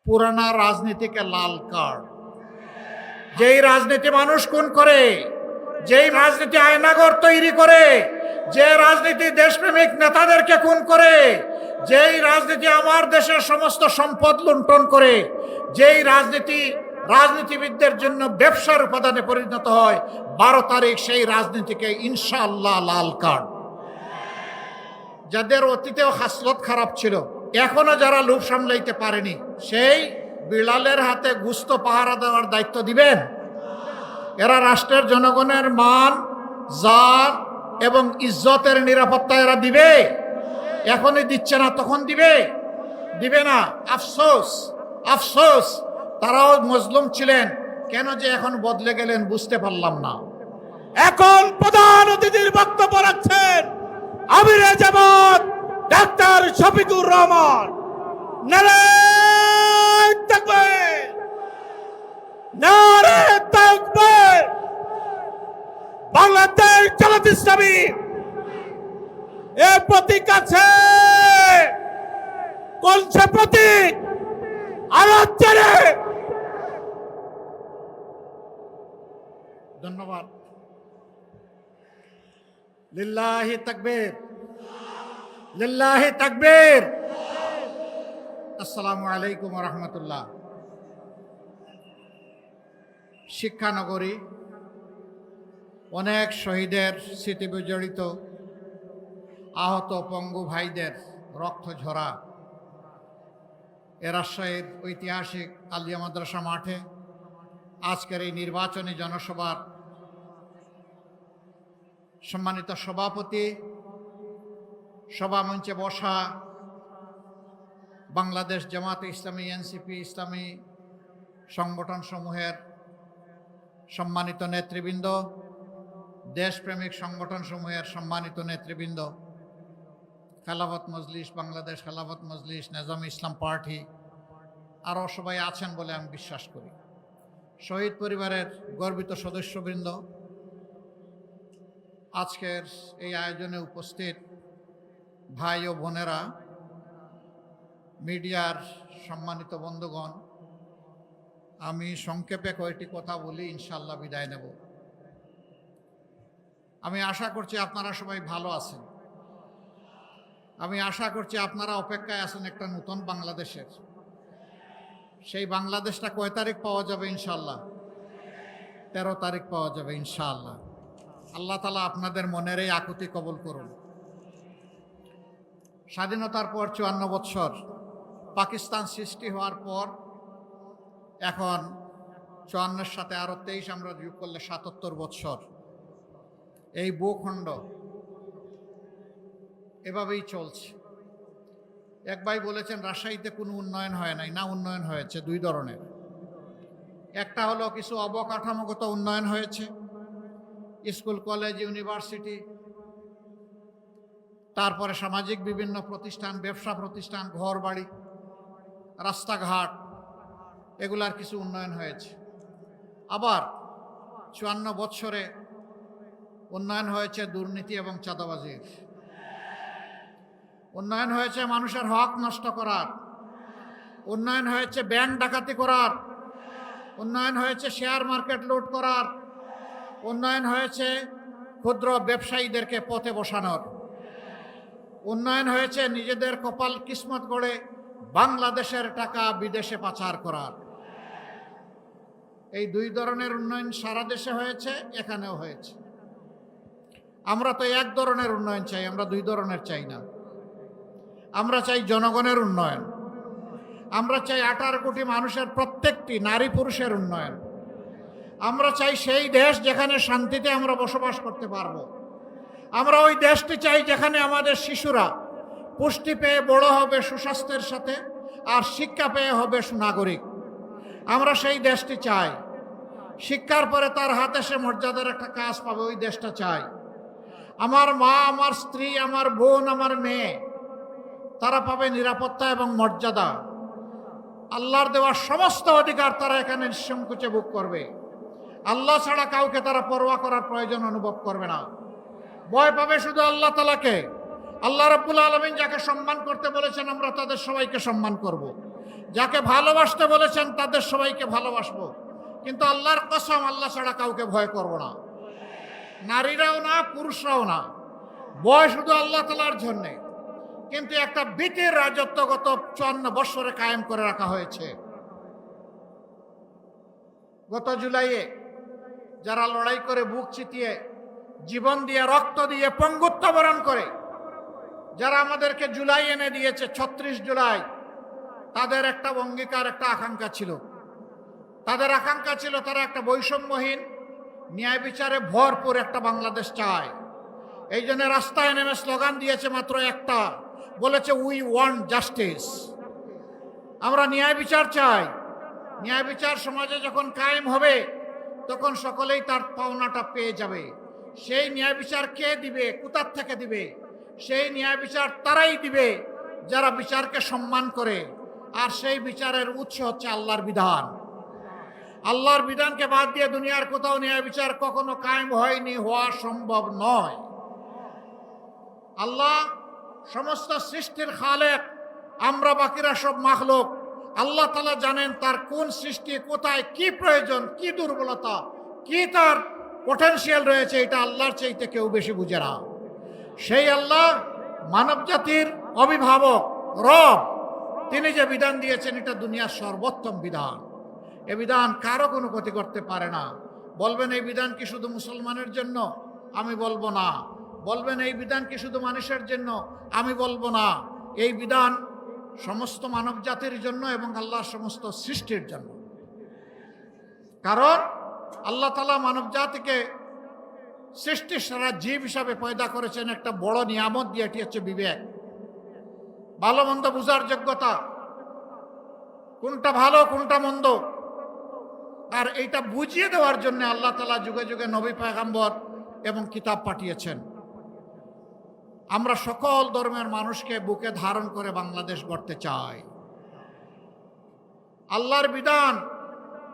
পুরানা রাজনীতিকে লাল কার্ড। যেই রাজনীতি মানুষ খুন করে, যেই রাজনীতি আয়নাঘর তৈরি করে, যে রাজনীতি দেশপ্রেমিক নেতাদেরকে খুন করে, যেই রাজনীতি আমার দেশের সমস্ত সম্পদ লুণ্ঠন করে, যেই রাজনীতি রাজনীতিবিদদের জন্য ব্যবসার উপাদানে পরিণত হয়, 12 তারিখ সেই রাজনীতিকে ইনশাআল্লাহ লাল কার্ড। যাদের অতীতেও হাসলত খারাপ ছিল, এখনো যারা লোভ সামলাইতে পারেনি, সেই বিড়ালের হাতে গুস্ত পাহারা দেওয়ার দায়িত্ব দিবেন? এরা রাষ্ট্রের জনগণের মান, জাত এবং ইজ্জতের নিরাপত্তা এরা দিবে? এখনই দিচ্ছে না, তখন দিবে? দিবে না। আফসোস, আফসোস, তারাও মজলুম ছিলেন, কেন যে এখন বদলে গেলেন বুঝতে পারলাম না। এখন প্রধান অতিথির বক্তব্য রাখছেন আমিরে জামাত ডাক্তার শফিকুর রহমান। নারায়ে তাকবীর, নারায়ে তাকবীর। বাংলাদেশ জামাত ইসলামী এর প্রতীক আছে, কোন সে প্রতীক? আওয়াজ করে। ধন্যবাদ। লিল্লাহি তাকবীর, লিল্লাহি তাকবীর। আসসালামু আলাইকুম ওয়া রাহমাতুল্লাহ। শিক্ষানগরী, অনেক শহীদের স্মৃতি বিজড়িত, আহত পঙ্গু ভাইদের রক্ত ঝরা এ রাজশাহীর ঐতিহাসিক আলিয়া মাদ্রাসা মাঠে আজকের এই নির্বাচনী জনসভার সম্মানিত সভাপতি, সভামঞ্চে বসা বাংলাদেশ জামাত ইসলামী, এনসিপি, ইসলামী সংগঠন সমূহের সম্মানিত নেতৃবৃন্দ, দেশপ্রেমিক সংগঠন সমূহের সম্মানিত নেতৃবৃন্দ, খেলাফত মজলিস, বাংলাদেশ খেলাফত মজলিস, নেজামে ইসলাম পার্টি, আরও সবাই আছেন বলে আমি বিশ্বাস করি। শহীদ পরিবারের গর্বিত সদস্যবৃন্দ, আজকের এই আয়োজনে উপস্থিত ভাই ও বোনেরা, মিডিয়ার সম্মানিত বন্ধুগণ, আমি সংক্ষেপে কয়েকটি কথা বলি, ইনশাআল্লাহ বিদায় নেব। আমি আশা করছি আপনারা সবাই ভালো আছেন। আমি আশা করছি আপনারা অপেক্ষায় আছেন একটা নতুন বাংলাদেশের। সেই বাংলাদেশটা কয় তারিখ পাওয়া যাবে? ইনশাআল্লাহ 13 তারিখ পাওয়া যাবে ইনশাআল্লাহ। আল্লাহ তাআলা আপনাদের মনের এই আকুতি কবুল করুন। স্বাধীনতার পর 54 বৎসর, পাকিস্তান সৃষ্টি হওয়ার পর এখন 54-এর সাথে আরও 23 আমরা যোগ করলে 77 বৎসর এই ভূখণ্ড এভাবেই চলছে। এক ভাই বলেছেন রাজশাহীতে কোনো উন্নয়ন হয় নাই। না, উন্নয়ন হয়েছে দুই ধরনের। একটা হলো কিছু অবকাঠামোগত উন্নয়ন হয়েছে, স্কুল, কলেজ, ইউনিভার্সিটি, তারপরে সামাজিক বিভিন্ন প্রতিষ্ঠান, ব্যবসা প্রতিষ্ঠান, ঘর বাড়ি, রাস্তাঘাট, এগুলার কিছু উন্নয়ন হয়েছে। আবার 54 বৎসরে উন্নয়ন হয়েছে দুর্নীতি এবং চাঁদাবাজির। উন্নয়ন হয়েছে মানুষের হক নষ্ট করার, উন্নয়ন হয়েছে ব্যাংক ডাকাতি করার, উন্নয়ন হয়েছে শেয়ার মার্কেট লুট করার, উন্নয়ন হয়েছে ক্ষুদ্র ব্যবসায়ীদেরকে পথে বসানোর, উন্নয়ন হয়েছে নিজেদের কপাল কিসমত গড়ে বাংলাদেশের টাকা বিদেশে পাচার করার। এই দুই ধরনের উন্নয়ন সারা দেশে হয়েছে, এখানেও হয়েছে। আমরা তো এক ধরনের উন্নয়ন চাই, আমরা দুই ধরনের চাই না। আমরা চাই জনগণের উন্নয়ন, আমরা চাই 18 কোটি মানুষের প্রত্যেকটি নারী পুরুষের উন্নয়ন। আমরা চাই সেই দেশ যেখানে শান্তিতে আমরা বসবাস করতে পারবো। আমরা ওই দেশটি চাই যেখানে আমাদের শিশুরা পুষ্টি পেয়ে বড় হবে সুস্বাস্থ্যের সাথে, আর শিক্ষা পেয়ে হবে সুনাগরিক। আমরা সেই দেশটি চাই। শিক্ষার পরে তার হাতে সে মর্যাদার একটা কাজ পাবে, ওই দেশটা চাই। আমার মা, আমার স্ত্রী, আমার বোন, আমার মেয়ে, তারা পাবে নিরাপত্তা এবং মর্যাদা। আল্লাহর দেওয়া সমস্ত অধিকার তারা এখানে নিঃসংকোচে ভোগ করবে। আল্লাহ ছাড়া কাউকে তারা পরোয়া করার প্রয়োজন অনুভব করবে না। ভয় পাবে শুধু আল্লাহ তাআলাকে। আল্লাহ রাব্বুল আলামিন যাকে সম্মান করতে বলেছেন আমরা তাদের সবাইকে সম্মান করব। যাকে ভালোবাসতে বলেছেন তাদের সবাইকে ভালোবাসবো, কিন্তু আল্লাহর কসম আল্লাহ ছাড়া কাউকে ভয় করব না, নারীরাও না পুরুষরাও না, ভয় শুধু আল্লাহ তাআলার জন্যে। কিন্তু একটা ভীতির রাজত্ব গত 54 বছরে কায়েম করে রাখা হয়েছে। গত জুলাইয়ে যারা লড়াই করে বুক চিতিয়ে জীবন দিয়ে রক্ত দিয়ে পঙ্গুত্ব বরণ করে যারা আমাদেরকে জুলাই এনে দিয়েছে, 36 জুলাই, তাদের একটা অঙ্গীকার, একটা আকাঙ্ক্ষা ছিল। তাদের আকাঙ্ক্ষা ছিল তারা একটা বৈষম্যহীন ন্যায় বিচারে ভরপুর একটা বাংলাদেশ চায়। এই জন্য রাস্তায় নেমে স্লোগান দিয়েছে মাত্র একটা, বলেছে উই ওয়ান্ট জাস্টিস। আমরা ন্যায় বিচার চাই। ন্যায় বিচার সমাজে যখন কায়েম হবে তখন সকলেই তার পাওনাটা পেয়ে যাবে। সেই ন্যায় বিচার কে দিবে, কোথার থেকে দিবে? সেই ন্যায় বিচার তারাই দিবে যারা বিচারকে সম্মান করে। আর সেই বিচারের উৎস হচ্ছে আল্লাহর বিধান। আল্লাহর বিধানকে বাদ দিয়ে দুনিয়ার কোথাও ন্যায় বিচার কখনো কায়েম হয়নি, হওয়া সম্ভব নয়। আল্লাহ সমস্ত সৃষ্টির খালেক, আমরা বাকিরা সব মাখলুক। আল্লাহ তাআলা জানেন তার কোন সৃষ্টি কোথায় কি প্রয়োজন, কি দুর্বলতা, কি তার পটেনশিয়াল রয়েছে, এটা আল্লাহর চাইতে কেউ বেশি বুঝে না। সেই আল্লাহ মানব জাতির অভিভাবক, রব, তিনি যে বিধান দিয়েছেন এটা দুনিয়ার সর্বোত্তম বিধান। এ বিধান কারো কোনো ক্ষতি করতে পারে না। বলবেন এই বিধান কি শুধু মুসলমানের জন্য? আমি বলবো না। বলবেন এই বিধান কি শুধু মানুষের জন্য? আমি বলবো না। এই বিধান সমস্ত মানব জাতির জন্য এবং আল্লাহর সমস্ত সৃষ্টির জন্য। কারণ আল্লাহ তাআলা মানব জাতিকে সৃষ্টির সারা জীব হিসাবে পয়দা করেছেন একটা বড় নিয়ামত দিয়ে, এটি হচ্ছে বিবেক, ভালো মন্দ বুঝার যোগ্যতা, কোনটা ভালো কোনটা মন্দ। আর এইটা বুঝিয়ে দেওয়ার জন্য আল্লাহ তাআলা যুগে যুগে নবী পয়গম্বর এবং কিতাব পাঠিয়েছেন। আমরা সকল ধর্মের মানুষকে বুকে ধারণ করে বাংলাদেশ গড়তে চাই। আল্লাহর বিধান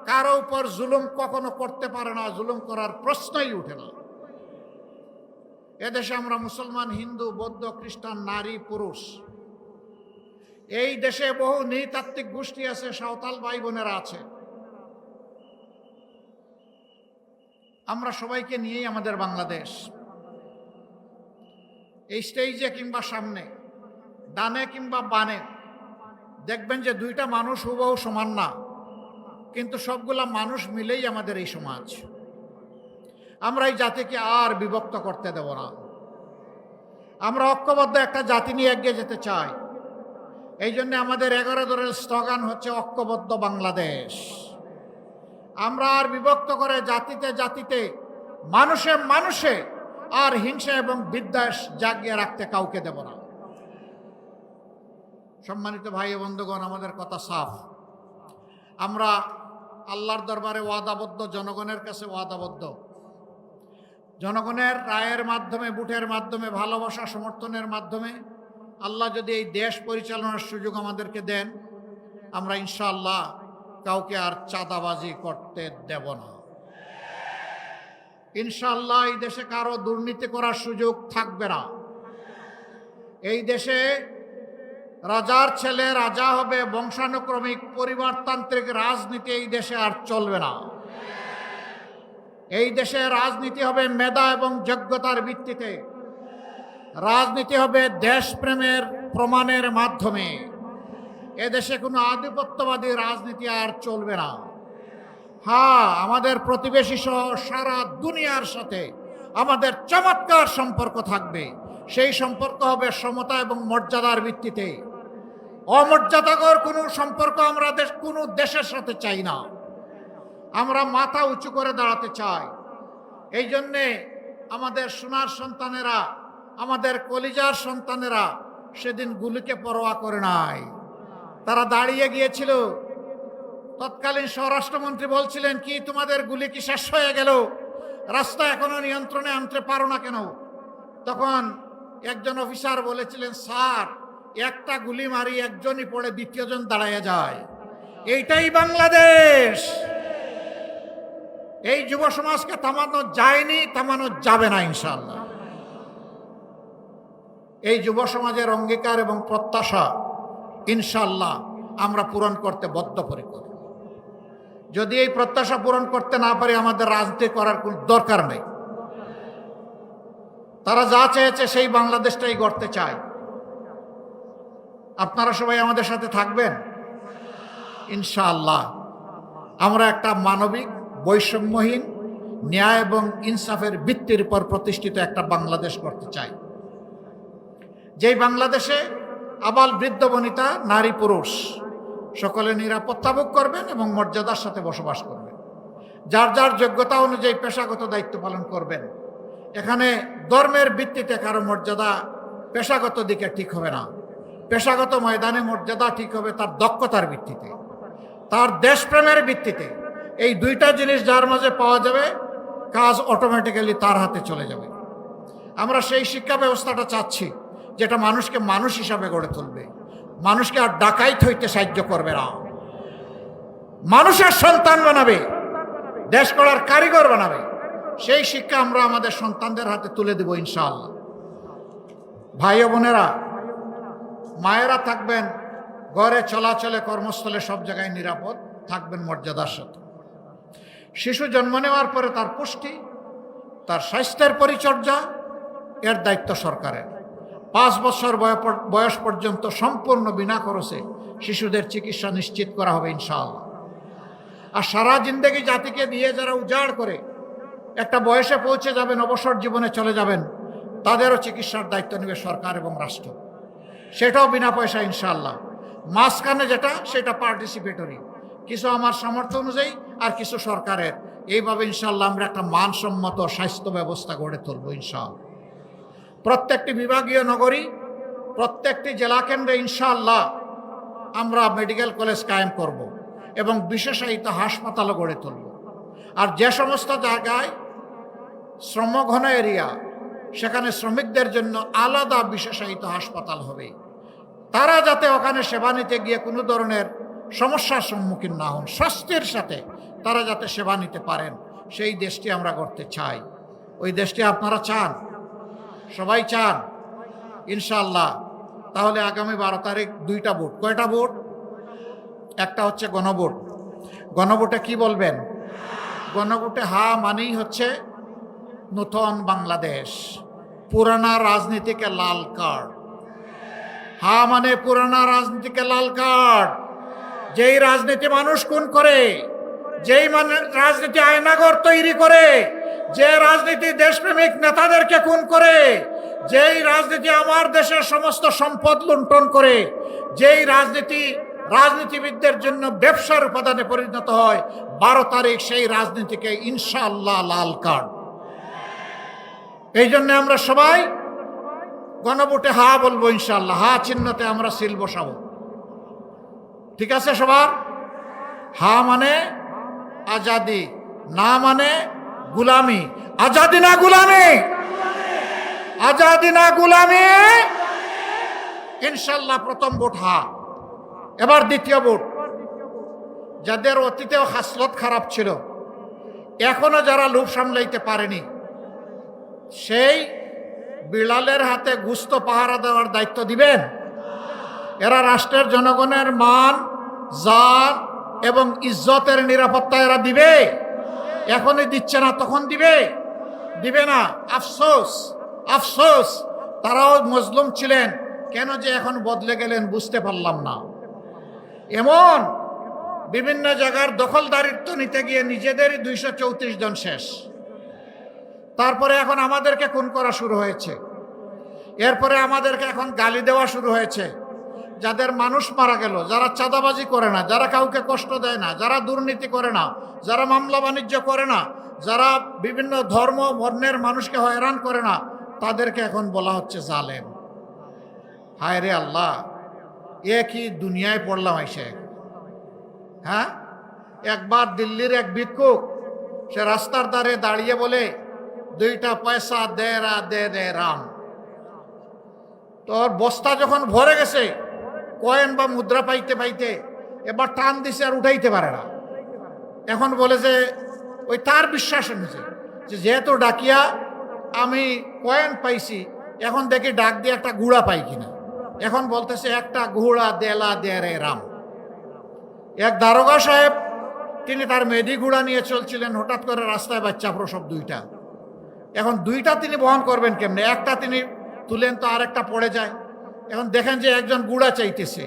কারো উপর জুলুম কখনো করতে পারে না, জুলুম করার প্রশ্নই উঠে না। এদেশে আমরা মুসলমান, হিন্দু, বৌদ্ধ, খ্রিস্টান, নারী, পুরুষ, এই দেশে বহু নৃতাত্ত্বিক গোষ্ঠী আছে, সাঁওতাল ভাই বোনেরা আছে। আমরা সবাইকে নিয়েই আমাদের বাংলাদেশ। এই স্টেজে কিংবা সামনে, ডানে কিংবা বানে, দেখবেন যে দুইটা মানুষ হুবহু সমান না, কিন্তু সবগুলা মানুষ মিলেই আমাদের এই সমাজ। আমরা এই জাতিকে আর বিভক্ত করতে দেব না। আমরা ঐক্যবদ্ধ একটা জাতি নিয়ে এগিয়ে যেতে চাই। এই জন্য আমাদের 11 দলের স্লোগান হচ্ছে ঐক্যবদ্ধ বাংলাদেশ। আমরা আর বিভক্ত করে জাতিতে জাতিতে, মানুষে মানুষে আর হিংসা এবং বিদ্বেষ জাগিয়ে রাখতে কাউকে দেব না। সম্মানিত ভাই ও বন্ধুগণ, আমাদের কথা সাফ। আমরা আল্লাহর দরবারে ওয়াদাবদ্ধ, জনগণের কাছে ওয়াদাবদ্ধ। জনগণের রায়ের মাধ্যমে, ভোটের মাধ্যমে, ভালোবাসা সমর্থনের মাধ্যমে আল্লাহ যদি এই দেশ পরিচালনার সুযোগ আমাদেরকে দেন, আমরা ইনশাআল্লাহ কাউকে আর চাঁদাবাজি করতে দেব না। ইনশাআল্লাহ এই দেশে কারো দুর্নীতি করার সুযোগ থাকবে না। এই দেশে রাজার ছেলে রাজা হবে, বংশানুক্রমিক পরিবারতান্ত্রিক রাজনীতি এই দেশে আর চলবে না। এই দেশে রাজনীতি হবে মেধা এবং যোগ্যতার ভিত্তিতে। রাজনীতি হবে দেশপ্রেমের প্রমাণের মাধ্যমে। এদেশে কোনো আধিপত্যবাদী রাজনীতি আর চলবে না। হ্যাঁ, আমাদের প্রতিবেশী সহ সারা দুনিয়ার সাথে আমাদের চমৎকার সম্পর্ক থাকবে। সেই সম্পর্ক হবে সমতা এবং মর্যাদার ভিত্তিতে। অমর্যাদাকর কোনো সম্পর্ক আমরা কোনো দেশের সাথে চাই না। আমরা মাথা উঁচু করে দাঁড়াতে চাই। এই জন্যে আমাদের সোনার সন্তানেরা, আমাদের কলিজার সন্তানেরা সেদিন গুলিকে পরোয়া করে নাই। তারা দাঁড়িয়ে গিয়েছিল। তৎকালীন স্বরাষ্ট্রমন্ত্রী বলছিলেন, কি তোমাদের গুলি কি শেষ হয়ে গেল? রাস্তা এখনো নিয়ন্ত্রণে আনতে পারো না কেন? তখন একজন অফিসার বলেছিলেন, স্যার, একটা গুলি মারি একজনই পড়ে দ্বিতীয়জন দাঁড়াইয়া যায়। এইটাই বাংলাদেশ। এই যুব সমাজকে থামানো যায়নি, থামানো যাবে না ইনশাআল্লাহ। এই যুব সমাজের অঙ্গীকার এবং প্রত্যাশা ইনশাআল্লাহ আমরা পূরণ করতে বদ্ধপরিকর। যদি এই প্রত্যাশা পূরণ করতে না পারি, আমাদের রাজনীতি করার কোনো দরকার নেই। তারা যা চেয়েছে সেই বাংলাদেশটাই গড়তে চায়। আপনারা সবাই আমাদের সাথে থাকবেন ইনশাআল্লাহ। আমরা একটা মানবিক, বৈষম্যহীন, ন্যায় এবং ইনসাফের ভিত্তির উপর প্রতিষ্ঠিত একটা বাংলাদেশ করতে চাই, যেই বাংলাদেশে আবাল বৃদ্ধ বনিতা, নারী পুরুষ সকলে নিরাপত্তা ভোগ করবেন এবং মর্যাদার সাথে বসবাস করবেন। যার যার যোগ্যতা অনুযায়ী পেশাগত দায়িত্ব পালন করবেন। এখানে ধর্মের ভিত্তিতে কারো মর্যাদা পেশাগত দিকে ঠিক হবে না। পেশাগত ময়দানে মর্যাদা ঠিক হবে তার দক্ষতার ভিত্তিতে, তার দেশপ্রেমের ভিত্তিতে। এই দুইটা জিনিস যার মাঝে পাওয়া যাবে, কাজ অটোমেটিক্যালি তার হাতে চলে যাবে। আমরা সেই শিক্ষা ব্যবস্থাটা চাচ্ছি যেটা মানুষকে মানুষ হিসাবে গড়ে তুলবে, মানুষকে আর ডাকাইত হইতে সাহায্য করবে না, মানুষের সন্তান বানাবে, দেশ গড়ার কারিগর বানাবে। সেই শিক্ষা আমরা আমাদের সন্তানদের হাতে তুলে দেব ইনশাআল্লাহ। ভাই ও বোনেরা, মায়েরা থাকবেন ঘরে, চলাচলে, কর্মস্থলে, সব জায়গায় নিরাপদ থাকবেন মর্যাদার সাথে। শিশু জন্ম নেওয়ার পরে তার পুষ্টি, তার স্বাস্থ্যের পরিচর্যা, এর দায়িত্ব সরকারের। 5 বছর বয়স পর্যন্ত সম্পূর্ণ বিনা খরচে শিশুদের চিকিৎসা নিশ্চিত করা হবে ইনশাআল্লাহ। আর সারা জিন্দেগি জাতিকে দিয়ে যারা উজাড় করে একটা বয়সে পৌঁছে যাবেন, অবসর জীবনে চলে যাবেন, তাদেরও চিকিৎসার দায়িত্ব নেবে সরকার এবং রাষ্ট্র। সেটাও বিনা পয়সা ইনশাআল্লাহ। মাঝখানে যেটা, সেটা পার্টিসিপেটরি, কিছু আমার সামর্থ্য অনুযায়ী আর কিছু সরকারের। এইভাবে ইনশাআল্লাহ আমরা একটা মানসম্মত স্বাস্থ্য ব্যবস্থা গড়ে তুলব ইনশাআল্লাহ। প্রত্যেকটি বিভাগীয় নগরী, প্রত্যেকটি জেলা কেন্দ্রে ইনশাআল্লাহ আমরা মেডিকেল কলেজ কায়েম করব এবং বিশেষায়িত হাসপাতালও গড়ে তুলব। আর যে সমস্ত জায়গায় শ্রমঘন এরিয়া, সেখানে শ্রমিকদের জন্য আলাদা বিশেষায়িত হাসপাতাল হবে। তারা যাতে ওখানে সেবা নিতে গিয়ে কোনো ধরনের সমস্যার সম্মুখীন না হন, স্বাস্থ্যের সাথে তারা যাতে সেবা নিতে পারেন, সেই দেশটি আমরা করতে চাই। ওই দেশটি আপনারা চান? সবাই চান ইনশাআল্লাহ। তাহলে আগামী 12 তারিখ 2টা ভোট। কয়টা ভোট? একটা হচ্ছে গণভোট। গণভোটে কি বলবেন? গণভোটে হা মানেই হচ্ছে নূতন বাংলাদেশ, পুরানা রাজনীতিকে লাল কার্ড। হা মানে পুরানা রাজনীতিকে লাল কার্ড। যেই রাজনীতি মানুষ খুন করে, যেই রাজনীতি আয়নাঘর তৈরি করে, যে রাজনীতি দেশপ্রেমিক নেতাদেরকে খুন করে, যেই রাজনীতি আমার দেশের সমস্ত সম্পদ লুণ্ঠন করে, যেই রাজনীতি রাজনীতিবিদদের জন্য ব্যবসার উপাদানে পরিণত হয়, 12 তারিখ সেই রাজনীতিকে ইনশাআল্লাহ লাল কার্ড। এই জন্য আমরা সবাই গণভোটে হা বলবো ইনশাআল্লাহ। হা চিহ্নতে আমরা সিল বসাবো। ঠিক আছে সবার? হা মানে আজাদি, না মানে গুলামি। আজাদি না গুলামি, আজাদি না গুলামি। ইনশাআল্লাহ প্রথম ভোট হা। এবার দ্বিতীয় ভোট। যাদের অতীতেও খাসলত খারাপ ছিল, এখনো যারা লোভ সামলাইতে পারেনি, সেই বিড়ালের হাতে গুস্ত পাহারা দেওয়ার দায়িত্ব দিবেন? এরা রাষ্ট্রের জনগণের মান, জাত এবং ইজ্জতের নিরাপত্তা এরা দিবে? এখনই দিচ্ছে না, তখন দিবে? দিবে না। আফসোস, আফসোস, তারাও মজলুম ছিলেন। কেন যে এখন বদলে গেলেন বুঝতে পারলাম না। এমন বিভিন্ন জায়গার দখলদারিত্ব নিতে গিয়ে নিজেদেরই 234 জন শেষ। তারপরে এখন আমাদেরকে খুন করা শুরু হয়েছে। এরপরে আমাদেরকে এখন গালি দেওয়া শুরু হয়েছে। যাদের মানুষ মারা গেল, যারা চাঁদাবাজি করে না, যারা কাউকে কষ্ট দেয় না, যারা দুর্নীতি করে না, যারা মামলা বাণিজ্য করে না, যারা বিভিন্ন ধর্ম বর্ণের মানুষকে হয়রান করে না, তাদেরকে এখন বলা হচ্ছে জালেম। হায় রে আল্লাহ, এ কি দুনিয়ায় পড়লাম এসে। হ্যাঁ, একবার দিল্লির এক ভিক্ষুক, সে রাস্তার ধারে দাঁড়িয়ে বলে, 2টা পয়সা দে দে রাম। তোর বস্তা যখন ভরে গেছে, কয়েন বা মুদ্রা পাইতে পাইতে এবার টান দিছে, আর উঠাইতে পারে না। এখন বলে যে ওই তার বিশ্বাস অনুযায়ী যে যেহেতু ডাকিয়া আমি কয়েন পাইছি, এখন দেখি ডাক দিয়ে একটা গুড়া পাই কিনা। এখন বলতেছে একটা ঘোড়া দেলা দে রে রাম। এক দারোগা সাহেব, তিনি তার মেদি ঘোড়া নিয়ে চলছিলেন, হঠাৎ করে রাস্তায় বাচ্চা প্রসব দুইটা। এখন দুইটা তিনি বহন করবেন কেমনে? একটা তিনি তুলেন তো আরেকটা পড়ে যায়। এখন দেখেন যে একজন গুড়া চাইতেছে,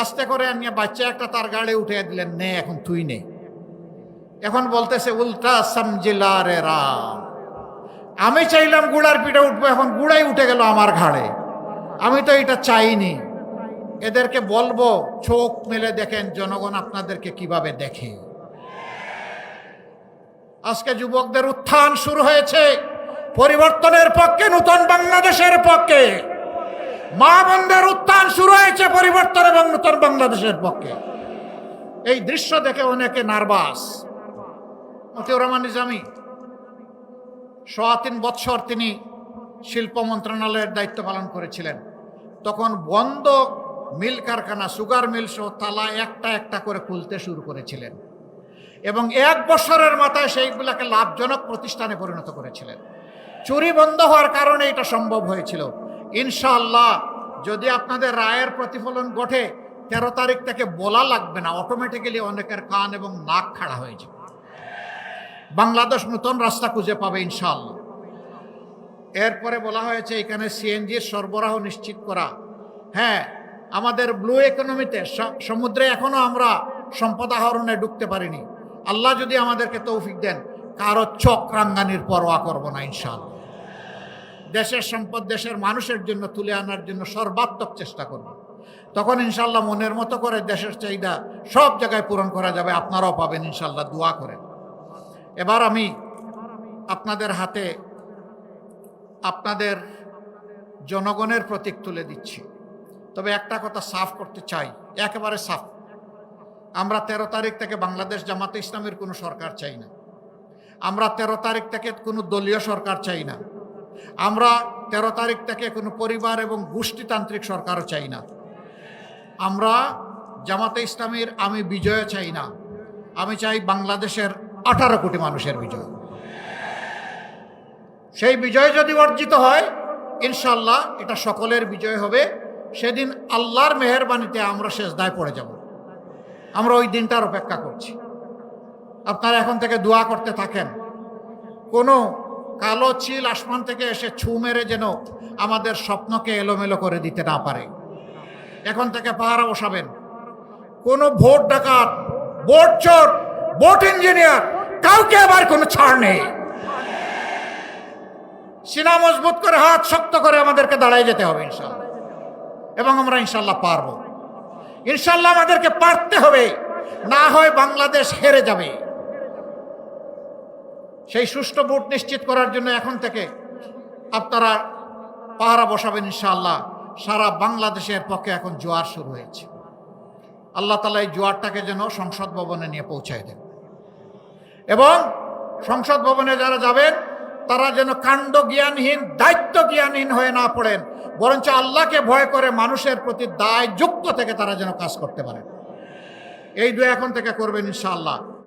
আস্তে করে আনিয়ে বাচ্চা একটা তার গাড়ি উঠে দিলেন, নে এখন তুই নে। এখন বলতেছে উল্টা সমজিলা রে রাম, আমি চাইলাম গুড়ার পিঠে উঠবো, এখন গুড়াই উঠে গেল আমার ঘাড়ে, আমি তো এটা চাইনি। এদেরকে বলবো চোখ মেলে দেখেন জনগণ আপনাদেরকে কিভাবে দেখে। আজকে যুবকদের উত্থান শুরু হয়েছে পরিবর্তনের পক্ষে, নতুন বাংলাদেশের পক্ষে। মা বোনদের উত্থান শুরু হয়েছে পরিবর্তন এবং নতুন বাংলাদেশের পক্ষে। এই দৃশ্য দেখে অনেকে নার্ভাস। মতিউর রহমান নিজামী ৩.৫ বৎসর তিনি শিল্প মন্ত্রণালয়ের দায়িত্ব পালন করেছিলেন। তখন বন্ধ মিল কারখানা, সুগার মিল সহ তালা একটা একটা করে খুলতে শুরু করেছিলেন এবং ১ বছরের মাথায় সেইগুলাকে লাভজনক প্রতিষ্ঠানে পরিণত করেছিলেন। চুরি বন্ধ হওয়ার কারণে এটা সম্ভব হয়েছিল। ইনশাআল্লাহ যদি আপনাদের রায়ের প্রতিফলন ঘটে, ১৩ তারিখ থেকে বলা লাগবে না, অটোমেটিক্যালি অনেকের কান এবং নাক খাড়া হয়ে যাবে। বাংলাদেশ নতুন রাস্তা খুঁজে পাবে ইনশাআল্লাহ। এরপরে বলা হয়েছে এখানে সিএনজির সরবরাহ নিশ্চিত করা। হ্যাঁ, আমাদের ব্লু ইকোনমিতে সমুদ্রে এখনো আমরা সম্পদ আহরণে ঢুকতে পারিনি। আল্লাহ যদি আমাদেরকে তৌফিক দেন, কারো চোখ রাঙ্গানির পরোয়া করব না ইনশাআল্লাহ। দেশের সম্পদ দেশের মানুষের জন্য তুলে আনার জন্য সর্বাত্মক চেষ্টা করব। তখন ইনশাআল্লাহ মনের মতো করে দেশের চাহিদা সব জায়গায় পূরণ করা যাবে। আপনারাও পাবেন ইনশাআল্লাহ, দোয়া করেন। এবার আমি আপনাদের হাতে আপনাদের জনগণের প্রতীক তুলে দিচ্ছি। তবে একটা কথা সাফ করতে চাই, একেবারে সাফ। আমরা ১৩ তারিখ থেকে বাংলাদেশ জামাতে ইসলামের কোনো সরকার চাই না। আমরা ১৩ তারিখ থেকে কোনো দলীয় সরকার চাই না। আমরা ১৩ তারিখ থেকে কোনো পরিবার এবং গোষ্ঠীতান্ত্রিক সরকারও চাই না। আমরা জামাতে ইসলামের আমি বিজয় চাই না, আমি চাই বাংলাদেশের ১৮ কোটি মানুষের বিজয়। সেই বিজয় যদি অর্জিত হয়, ইনশাআল্লাহ এটা সকলের বিজয় হবে। সেদিন আল্লাহর মেহেরবানিতে আমরা সেজদায় পড়ে যাব। আমরা ওই দিনটার অপেক্ষা করছি। আপনারা এখন থেকে দোয়া করতে থাকেন, কোনো কালো চিল আসমান থেকে এসে ছু মেরে যেন আমাদের স্বপ্নকে এলোমেলো করে দিতে না পারে। এখন থেকে পাহারা বসাবেন। কোনো ভোট ডাকাত, ভোট চোর, ভোট ইঞ্জিনিয়ার কাউকে আবার কোনো ছাড় নেই। সিনা মজবুত করে, হাত শক্ত করে আমাদেরকে দাঁড়ায় যেতে হবে ইনশাআল্লাহ, এবং আমরা ইনশাআল্লাহ পারবো। ইনশাআল্লাহ আমাদেরকে পারতে হবে, না হয় বাংলাদেশ হেরে যাবে। সেই সুষ্ঠু ভোট নিশ্চিত করার জন্য এখন থেকে আপনারা পাহারা বসাবেন ইনশাআল্লাহ। সারা বাংলাদেশের পক্ষে এখন জোয়ার শুরু হয়েছে। আল্লাহ তাআলা এই জোয়ারটাকে যেন সংসদ ভবনে নিয়ে পৌঁছায় দেন, এবং সংসদ ভবনে যারা যাবেন তারা যেন কাণ্ড জ্ঞানহীন, দায়িত্ব জ্ঞানহীন হয়ে না পড়েন, বরঞ্চ আল্লাহকে ভয় করে মানুষের প্রতি দায় যুক্ত থেকে তারা যেন কাজ করতে পারেন। এই দুই এখন থেকে করবেন ইনশাআল্লাহ।